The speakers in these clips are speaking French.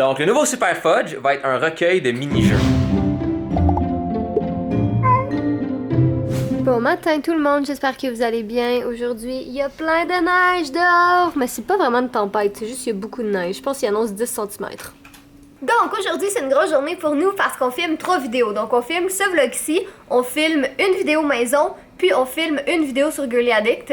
Donc, le nouveau Super Fudge va être un recueil de mini-jeux. Bon matin tout le monde, j'espère que vous allez bien. Aujourd'hui, il y a plein de neige dehors, mais c'est pas vraiment une tempête, c'est juste qu'il y a beaucoup de neige. Je pense qu'il annonce 10 cm. Donc aujourd'hui, c'est une grosse journée pour nous parce qu'on filme 3 vidéos. Donc on filme ce vlog-ci, on filme une vidéo maison, puis on filme une vidéo sur Girly Addict.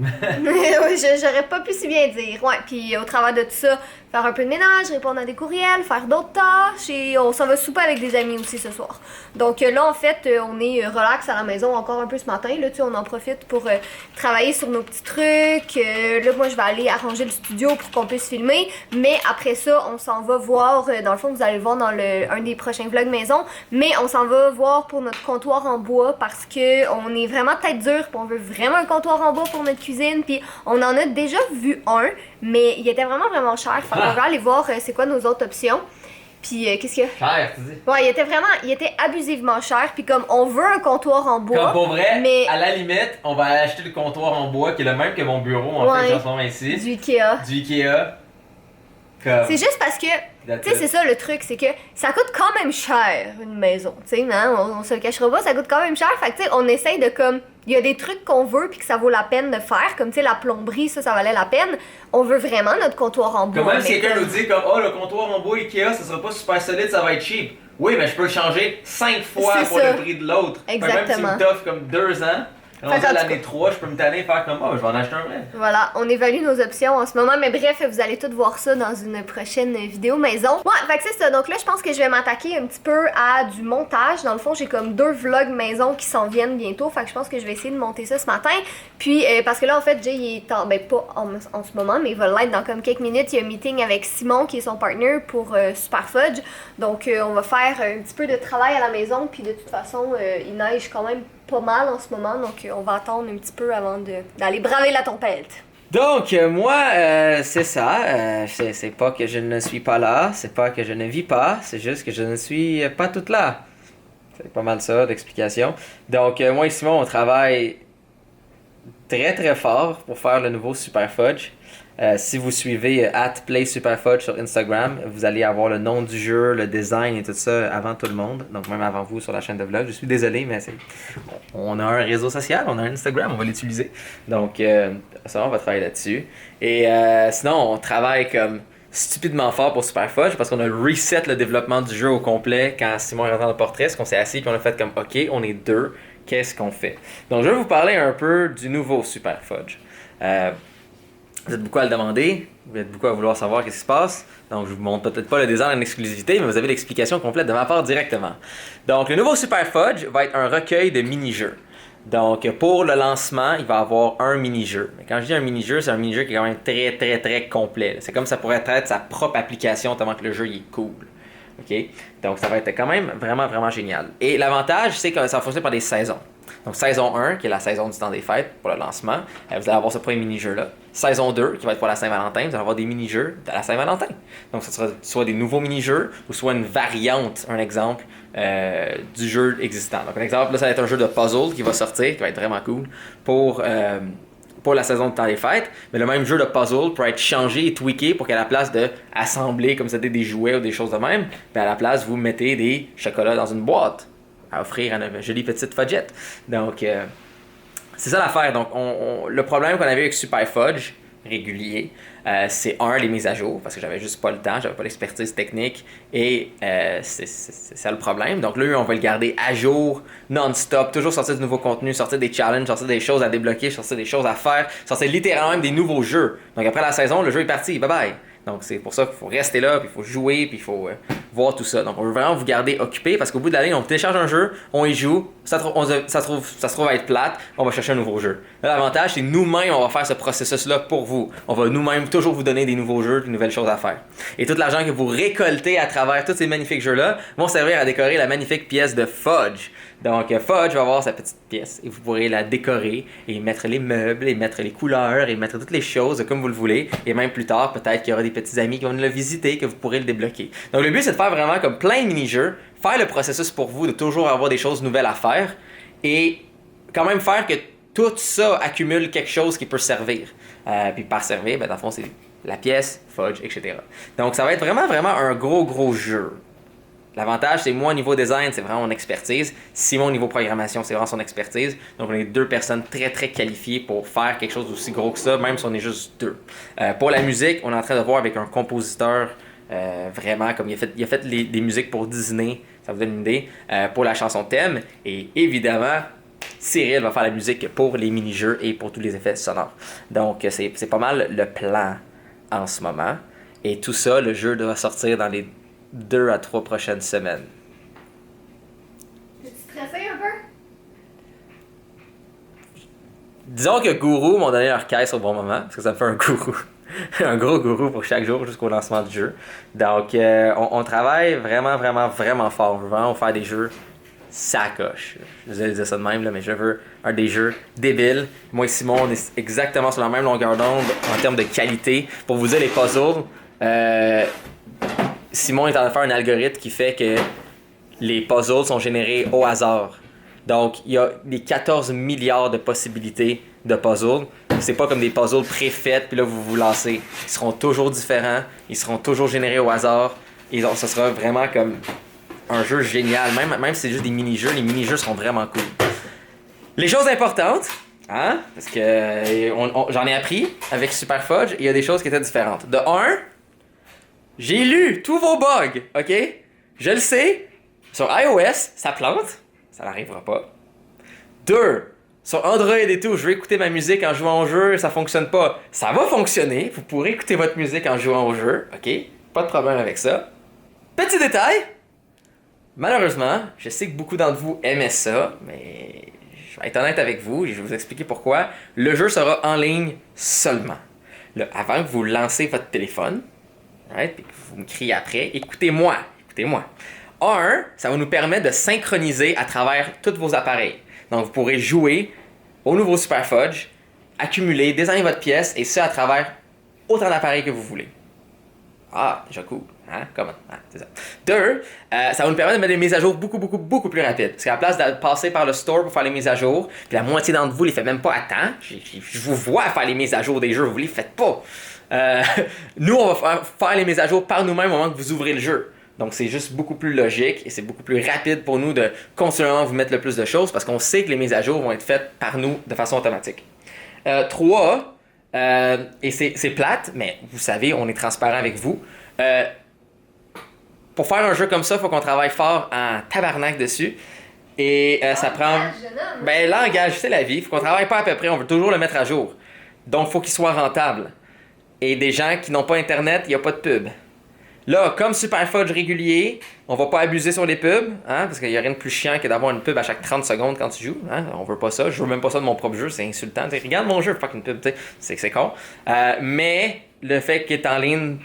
J'aurais pas pu si bien dire. Ouais, puis au travers de tout ça, faire un peu de ménage, répondre à des courriels, faire d'autres tâches et on s'en va souper avec des amis aussi ce soir. Donc là, en fait, on est relax à la maison encore un peu ce matin. Là, tu sais, on en profite pour travailler sur nos petits trucs. Là, moi, je vais aller arranger le studio pour qu'on puisse filmer. Mais après ça, on s'en va voir, dans le fond, vous allez le voir dans un des prochains vlogs maison, mais on s'en va voir pour notre comptoir en bois parce que on est vraiment tête dure puis on veut vraiment un comptoir en bois pour notre cuisine. Puis on en a déjà vu un, mais il était vraiment cher. Fait qu'on va aller voir c'est quoi nos autres options. Puis qu'est-ce qu'il y a? Cher, tu dis? Ouais, il était abusivement cher. Puis comme on veut un comptoir en bois. Comme pour vrai, mais... à la limite, on va aller acheter le comptoir en bois qui est le même que mon bureau en fait, en ce moment ici. Du Ikea. Du Ikea. Comme... C'est juste parce que, tu sais, c'est ça le truc, c'est que ça coûte quand même cher une maison, tu sais, on se le cachera pas, ça coûte quand même cher, fait que tu sais, on essaye de comme, il y a des trucs qu'on veut puis que ça vaut la peine de faire, comme tu sais, la plomberie, ça valait la peine, on veut vraiment notre comptoir en bois. Comme même si quelqu'un nous dit comme, oh le comptoir en bois Ikea, ça sera pas super solide, ça va être cheap. Oui, mais je peux le changer 5 fois C'est pour ça. le prix de l'autre. Exactement. Même si me t'offre comme 2 ans, rendu à l'année 3, je peux me tanner et faire comme, oh je vais en acheter un vrai. Voilà, on évalue nos options en ce moment, mais bref, vous allez tous voir ça dans une prochaine vidéo maison. Ouais, fait que c'est ça, donc là je pense que je vais m'attaquer un petit peu à du montage. Dans le fond, j'ai comme 2 vlogs maison qui s'en viennent bientôt, fait que je pense que je vais essayer de monter ça ce matin. Puis, parce que là en fait, Jay il est en, ben pas en ce moment, mais il va l'être dans comme quelques minutes. Il y a un meeting avec Simon qui est son partner pour Super Fudge. Donc on va faire un petit peu de travail à la maison, puis de toute façon, il neige quand même pas mal en ce moment, donc on va attendre un petit peu avant d'aller braver la tempête. Donc, moi, c'est ça. C'est pas que je ne suis pas là, c'est pas que je ne vis pas, c'est juste que je ne suis pas toute là. C'est pas mal ça d'explication. Donc, moi et Simon, on travaille très fort pour faire le nouveau Super Fudge. Si vous suivez @PlaySuperFudge sur Instagram, vous allez avoir le nom du jeu, le design et tout ça avant tout le monde. Donc même avant vous sur la chaîne de vlog. Je suis désolé, mais on a un réseau social, on a un Instagram, on va l'utiliser. Donc ça, on va travailler là-dessus. Et sinon, on travaille comme stupidement fort pour Super Fudge parce qu'on a reset le développement du jeu au complet quand Simon est rentré dans le portrait. Parce qu'on s'est assis et on a fait comme OK, on est 2, qu'est-ce qu'on fait? Donc je vais vous parler un peu du nouveau Super Fudge. Vous êtes beaucoup à le demander, vous êtes beaucoup à vouloir savoir qu'est-ce qui se passe. Donc je vous montre peut-être pas le design en exclusivité, mais vous avez l'explication complète de ma part directement. Donc le nouveau Super Fudge va être un recueil de mini-jeux. Donc pour le lancement, il va avoir un mini-jeu. Mais quand je dis un mini-jeu, c'est un mini-jeu qui est quand même très complet. C'est comme ça pourrait être sa propre application tellement que le jeu il est cool. OK? Donc ça va être quand même vraiment génial. Et l'avantage, c'est que ça va fonctionner par des saisons. Donc saison 1, qui est la saison du temps des fêtes pour le lancement, vous allez avoir ce premier mini-jeu-là. Saison 2, qui va être pour la Saint-Valentin, vous allez avoir des mini-jeux de la Saint-Valentin. Donc ce sera soit des nouveaux mini-jeux, ou soit une variante, un exemple, du jeu existant. Donc un exemple, là, ça va être un jeu de puzzle qui va sortir, qui va être vraiment cool, pour la saison du temps des fêtes, mais le même jeu de puzzle pourrait être changé et tweaké pour qu'à la place de assembler comme c'était des jouets ou des choses de même, ben à la place vous mettez des chocolats dans une boîte à offrir à une jolie petite fudgette. Donc c'est ça l'affaire. Donc le problème qu'on avait avec Super Fudge régulier, c'est les mises à jour, parce que j'avais juste pas le temps, j'avais pas l'expertise technique, et c'est ça le problème. Donc là, on va le garder à jour, non-stop, toujours sortir de nouveaux contenus, sortir des challenges, sortir des choses à débloquer, sortir des choses à faire, sortir littéralement même des nouveaux jeux. Donc après la saison, le jeu est parti, bye bye. Donc c'est pour ça qu'il faut rester là, puis il faut jouer, puis il faut voir tout ça. Donc on veut vraiment vous garder occupé, parce qu'au bout de l'année, on télécharge un jeu, on y joue, ça se trouve à être plate, on va chercher un nouveau jeu. Là, l'avantage, c'est que nous-mêmes, on va faire ce processus-là pour vous. On va nous-mêmes toujours vous donner des nouveaux jeux, des nouvelles choses à faire. Et tout l'argent que vous récoltez à travers tous ces magnifiques jeux-là vont servir à décorer la magnifique pièce de Fudge. Donc Fudge va avoir sa petite pièce, et vous pourrez la décorer, et mettre les meubles, et mettre les couleurs, et mettre toutes les choses comme vous le voulez. Et même plus tard, peut-être qu'il y aura des petits amis qui vont le visiter, que vous pourrez le débloquer. Donc le but, c'est de faire vraiment comme plein de mini-jeux, faire le processus pour vous, de toujours avoir des choses nouvelles à faire, et quand même faire que tout ça accumule quelque chose qui peut servir. Puis par servir, ben, dans le fond, c'est la pièce, Fudge, etc. Donc ça va être vraiment, vraiment un gros jeu. L'avantage, c'est moi au niveau design, c'est vraiment mon expertise. Simon au niveau programmation, c'est vraiment son expertise. Donc on est deux personnes très qualifiées pour faire quelque chose d'aussi gros que ça, même si on est juste deux. Pour la musique, on est en train de voir avec un compositeur vraiment, comme il a fait des musiques pour Disney, ça vous donne une idée, pour la chanson thème. Et évidemment, Cyril va faire la musique pour les mini-jeux et pour tous les effets sonores. Donc c'est pas mal le plan en ce moment. Et tout ça, le jeu doit sortir dans les 2 à 3 prochaines semaines. T'es stressé un peu? Disons que Gourou m'ont donné leur caisse au bon moment, parce que ça me fait un gourou. Un gros gourou pour chaque jour jusqu'au lancement du jeu. Donc, on travaille vraiment fort. On veut vraiment faire des jeux sacoche. Je vous ai dit ça de même, là, mais je veux des jeux débiles. Moi et Simon, on est exactement sur la même longueur d'onde en termes de qualité. Pour vous dire, les puzzles, Simon est en train de faire un algorithme qui fait que les puzzles sont générés au hasard. Donc, il y a des 14 milliards de possibilités de puzzles. C'est pas comme des puzzles préfaits, puis là, vous vous lancez. Ils seront toujours différents, ils seront toujours générés au hasard. Et donc, ce sera vraiment comme un jeu génial. Même si c'est juste des mini-jeux, les mini-jeux seront vraiment cool. Les choses importantes, hein, parce que j'en ai appris avec Super Fudge, il y a des choses qui étaient différentes. De un, j'ai lu tous vos bugs, ok? Je le sais, sur iOS, ça plante, ça n'arrivera pas. 2, sur Android et tout, je veux écouter ma musique en jouant au jeu, ça fonctionne pas. Ça va fonctionner, vous pourrez écouter votre musique en jouant au jeu, ok? Pas de problème avec ça. Petit détail, malheureusement, je sais que beaucoup d'entre vous aimaient ça, mais je vais être honnête avec vous et je vais vous expliquer pourquoi. Le jeu sera en ligne seulement. Là, avant que vous lancez votre téléphone, right, et que vous me criez après, écoutez-moi. Ça va nous permettre de synchroniser à travers tous vos appareils. Donc, vous pourrez jouer au nouveau Super Fudge, accumuler, désigner votre pièce, et ça à travers autant d'appareils que vous voulez. Ah, déjà cool. Hein? Comment? Ah, c'est ça. 2, ça va nous permettre de mettre des mises à jour beaucoup plus rapides. Parce qu'à la place de passer par le store pour faire les mises à jour, puis la moitié d'entre vous les fait même pas à temps, je vous vois faire les mises à jour des jeux, vous les faites pas. Nous, on va faire les mises à jour par nous-mêmes au moment que vous ouvrez le jeu. Donc, c'est juste beaucoup plus logique et c'est beaucoup plus rapide pour nous de continuellement vous mettre le plus de choses parce qu'on sait que les mises à jour vont être faites par nous de façon automatique. 3, et c'est plate, mais vous savez, on est transparent avec vous. Pour faire un jeu comme ça, il faut qu'on travaille fort en tabarnak dessus. Et ça prend... Ben, langage, c'est la vie. Il faut qu'on travaille pas à peu près, on veut toujours le mettre à jour. Donc, il faut qu'il soit rentable. Et des gens qui n'ont pas Internet, il n'y a pas de pub. Là, comme Super Fudge régulier, on va pas abuser sur les pubs, hein, parce qu'il n'y a rien de plus chiant que d'avoir une pub à chaque 30 secondes quand tu joues. Hein, on veut pas ça. Je veux même pas ça de mon propre jeu, c'est insultant. T'sais, regarde mon jeu, fucking pub, c'est con. Mais le fait qu'il est en ligne,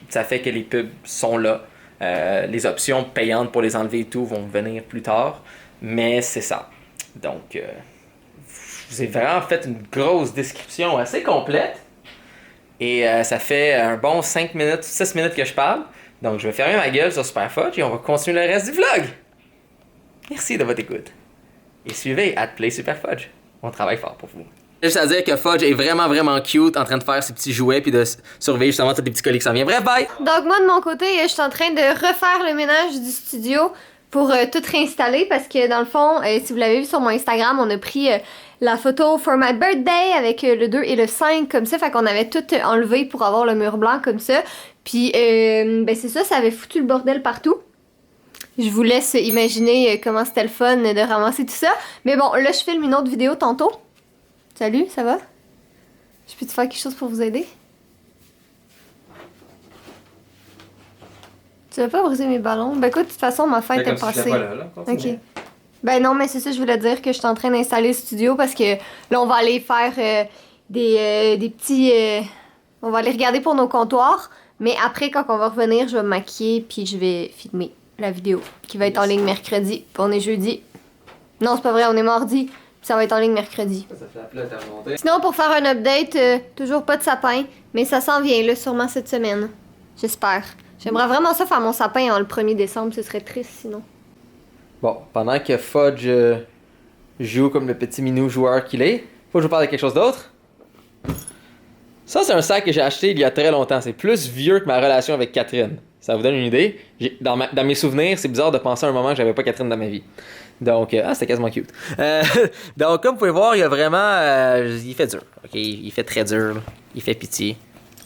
ça fait que les pubs sont là. Les options payantes pour les enlever et tout vont venir plus tard. Mais c'est ça. Donc, je vous ai vraiment fait une grosse description assez complète. Et ça fait un bon 5 minutes, 6 minutes que je parle. Donc, je vais fermer ma gueule sur Super Fudge et on va continuer le reste du vlog. Merci de votre écoute. Et suivez @PlaySuperFudge. On travaille fort pour vous. Juste à dire que Fudge est vraiment cute en train de faire ses petits jouets puis de surveiller justement tous les petits colis qui s'en viennent. Bref, bye! Donc moi de mon côté, je suis en train de refaire le ménage du studio pour tout réinstaller parce que dans le fond, si vous l'avez vu sur mon Instagram, on a pris la photo for my birthday avec le 2 et le 5 comme ça, fait qu'on avait tout enlevé pour avoir le mur blanc comme ça. Puis ben c'est ça avait foutu le bordel partout. Je vous laisse imaginer comment c'était le fun de ramasser tout ça. Mais bon, là je filme une autre vidéo tantôt. Salut, ça va? Je peux te faire quelque chose pour vous aider? Tu vas pas briser mes ballons? Ben écoute, de toute façon, ma fête est passée. Ok. Ben non, mais c'est ça, je voulais dire que je suis en train d'installer le studio parce que là, on va aller faire des petits... on va aller regarder pour nos comptoirs. Mais après, quand on va revenir, je vais me maquiller puis je vais filmer la vidéo qui va être en ligne mercredi. Puis on est jeudi. Non, c'est pas vrai, on est mardi. Ça va être en ligne mercredi. Sinon, pour faire un update, toujours pas de sapin, mais ça s'en vient là, sûrement cette semaine. J'espère. J'aimerais vraiment ça faire mon sapin le 1er décembre, ce serait triste sinon. Bon, pendant que Fudge joue comme le petit minou joueur qu'il est, faut que je vous parle de quelque chose d'autre. Ça, c'est un sac que j'ai acheté il y a très longtemps. C'est plus vieux que ma relation avec Catherine. Ça vous donne une idée? Dans mes souvenirs, c'est bizarre de penser à un moment que j'avais pas Catherine dans ma vie. Donc, c'était quasiment cute. Donc, comme vous pouvez voir, il y a vraiment... il fait dur. OK? Il fait très dur. Là. Il fait pitié.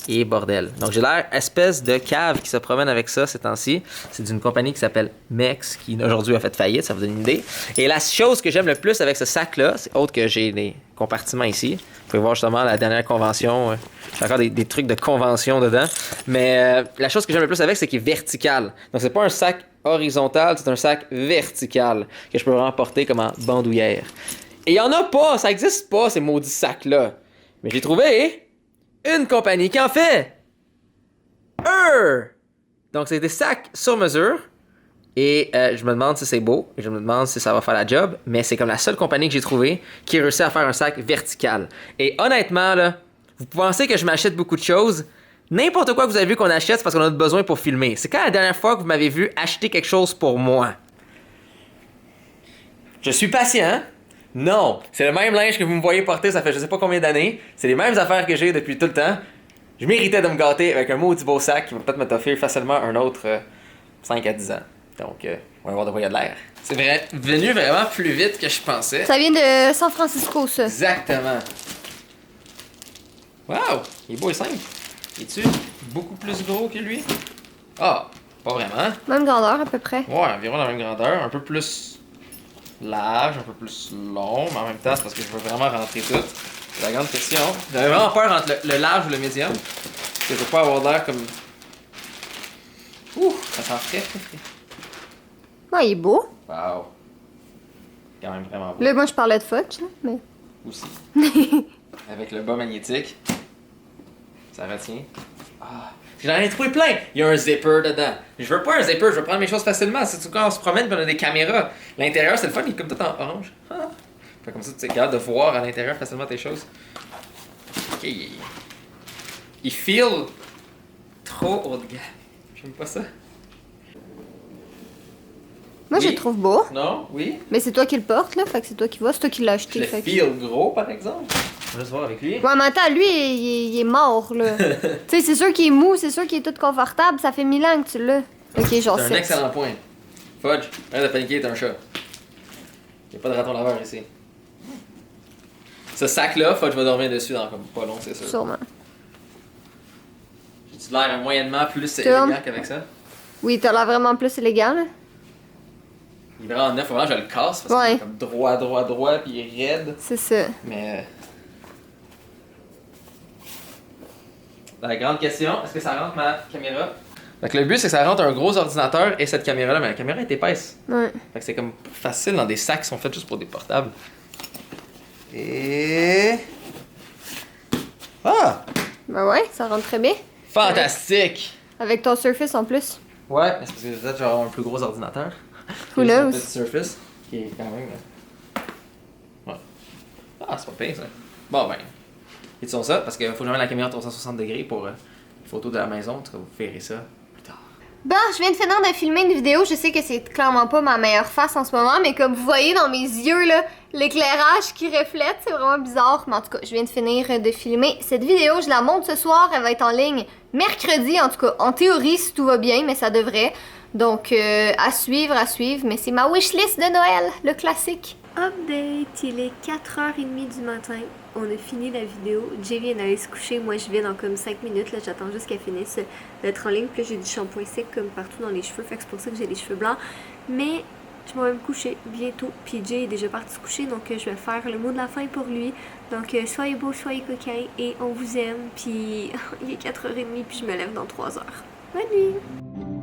Et bordel. Donc, j'ai l'air espèce de cave qui se promène avec ça ces temps-ci. C'est d'une compagnie qui s'appelle Mex, qui aujourd'hui a fait faillite, ça vous donne une idée. Et la chose que j'aime le plus avec ce sac-là, c'est autre que j'ai des compartiments ici. Vous pouvez voir justement la dernière convention. J'ai encore des trucs de convention dedans. Mais la chose que j'aime le plus avec, c'est qu'il est vertical. Donc, c'est pas un sac horizontal, c'est un sac vertical que je peux vraiment porter comme en bandoulière. Et il y en a pas, ça existe pas, ces maudits sacs-là. Mais j'ai trouvé une compagnie qui en fait donc c'est des sacs sur mesure et je me demande si c'est beau, je me demande si ça va faire la job, mais c'est comme la seule compagnie que j'ai trouvée qui réussit à faire un sac vertical. Et honnêtement là, vous pensez que je m'achète beaucoup de choses, n'importe quoi que vous avez vu qu'on achète, c'est parce qu'on a besoin pour filmer. C'est quand la dernière fois que vous m'avez vu acheter quelque chose pour moi? Je suis patient. Non, c'est le même linge que vous me voyez porter, ça fait je sais pas combien d'années. C'est les mêmes affaires que j'ai depuis tout le temps. Je méritais de me gâter avec un maudit beau sac qui va peut-être me t'offrir facilement un autre 5 à 10 ans. Donc, on va voir de quoi il y a de l'air. C'est venu vraiment plus vite que je pensais. Ça vient de San Francisco, ça. Exactement. Wow, il est beau et simple. Es-tu beaucoup plus gros que lui? Ah, pas vraiment. Même grandeur, à peu près. Ouais, environ la même grandeur. Un peu plus large, un peu plus long, mais en même temps, c'est parce que je veux vraiment rentrer tout. C'est la grande question. J'avais vraiment peur entre le large ou le médium. Parce que je veux pas avoir l'air comme... Ouh, ça sent frais. Ouais, il est beau. Wow. Quand même vraiment beau. Là, moi, je parlais de fudge, là, mais... Aussi. Avec le bas magnétique. Ça retient. Ah. J'en ai trouvé plein. Il y a un zipper dedans. Je veux pas un zipper, je veux prendre mes choses facilement. C'est quand on se promène et on a des caméras. L'intérieur, c'est le fun, il est comme tout en orange. Ah. Fait comme ça, tu es capable de voir à l'intérieur facilement tes choses. Ok. Il feel trop haut de gamme. J'aime pas ça. Moi, Oui. je le trouve beau. Non? Oui? Mais c'est toi qui le portes, là. Fait que c'est toi qui vois. C'est toi qui l'as acheté. Je le fait que... feel gros, par exemple. On va juste voir avec lui. Ouais, mais attends, lui, il est mort, là. Tu sais, c'est sûr qu'il est mou, c'est sûr qu'il est tout confortable. Ça fait 1000 ans que tu l'as. Ok, genre C'est un 7. excellent point. Fudge, arrête de paniquer, t'es un chat. Y'a pas de raton laveur ici. Ce sac-là, Fudge va dormir dessus dans comme pas long, c'est sûr. Sûrement. J'ai-tu l'air moyennement plus Tom. élégant qu'avec ça? Oui, t'as l'air vraiment plus élégant, là. Il est vraiment neuf, vraiment je le casse parce Ouais. qu'il est comme droit, puis il est raide. C'est ça. Mais... La grande question, est-ce que ça rentre ma caméra? Fait que le but c'est que ça rentre un gros ordinateur et cette caméra-là, mais la caméra est épaisse. Ouais. Fait que c'est comme facile dans des sacs qui sont faits juste pour des portables. Et... Ah! Ben ouais, ça rentre très bien. Fantastique! Avec ton Surface en plus. Ouais, mais c'est parce que peut-être genre un plus gros ordinateur. Who Juste un knows? petit Surface, qui est quand même... Ouais. Ah, c'est pas pire ça. Bon ben, ils sont ça, parce qu'il faut jamais la caméra 360 degrés pour les photos de la maison, en tout cas vous verrez ça plus tard. Bon, je viens de finir de filmer une vidéo. Je sais que c'est clairement pas ma meilleure face en ce moment, mais comme vous voyez dans mes yeux, là, l'éclairage qui reflète, c'est vraiment bizarre. Mais en tout cas, je viens de finir de filmer cette vidéo. Je la monte ce soir. Elle va être en ligne mercredi, en tout cas, en théorie, si tout va bien, mais ça devrait. Donc, à suivre, mais c'est ma wishlist de Noël, le classique. Update, il est 4h30 du matin. On a fini la vidéo. Jay vient d'aller se coucher. Moi, je vais dans comme 5 minutes. Là, j'attends juste qu'elle finisse d'être en ligne. Puis là, j'ai du shampoing sec comme partout dans les cheveux. Fait que c'est pour ça que j'ai les cheveux blancs. Mais je vais me coucher bientôt. Puis Jay est déjà parti se coucher. Donc, je vais faire le mot de la fin pour lui. Donc, soyez beaux, soyez coquins. Et on vous aime. Puis, il est 4h30. Puis je me lève dans 3h. Bonne nuit!